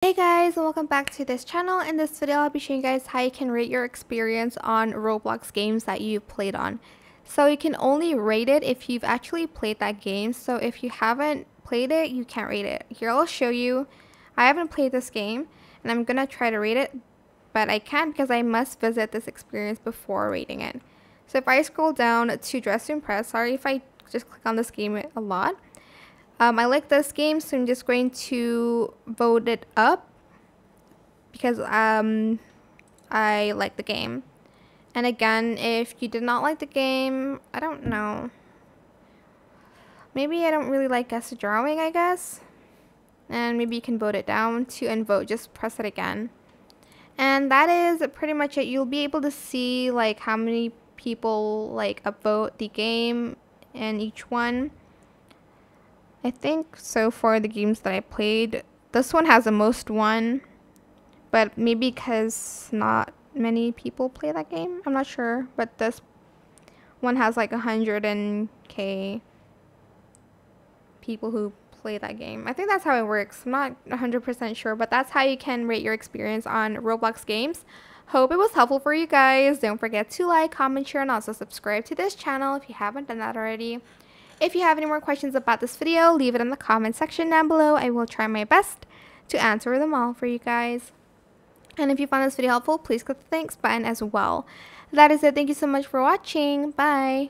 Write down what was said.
Hey guys, and welcome back to this channel. In this video, I'll be showing you guys how you can rate your experience on Roblox games that you've played on. So you can only rate it if you've actually played that game. So if you haven't played it, you can't rate it. Here, I'll show you. I haven't played this game, and I'm gonna try to rate it, but I can't because I must visit this experience before rating it. So if I scroll down to Dress to Impress, sorry if I just click on this game a lot. I like this game, so I'm just going to vote it up because I like the game. And again, if you did not like the game, I don't know. Maybe I don't really like guess drawing, I guess. And maybe you can vote it down to unvote. Just press it again. And that is pretty much it. You'll be able to see like how many people like upvote the game and each one. I think so far the games that I played, this one has the most one, but maybe because not many people play that game, I'm not sure, but this one has like 100k people who play that game. I think that's how it works. I'm not 100% sure, but that's how you can rate your experience on Roblox games. Hope it was helpful for you guys. Don't forget to like, comment, share, and also subscribe to this channel if you haven't done that already. If you have any more questions about this video, leave it in the comment section down below. I will try my best to answer them all for you guys. And if you found this video helpful, please click the thanks button as well. That is it. Thank you so much for watching. Bye.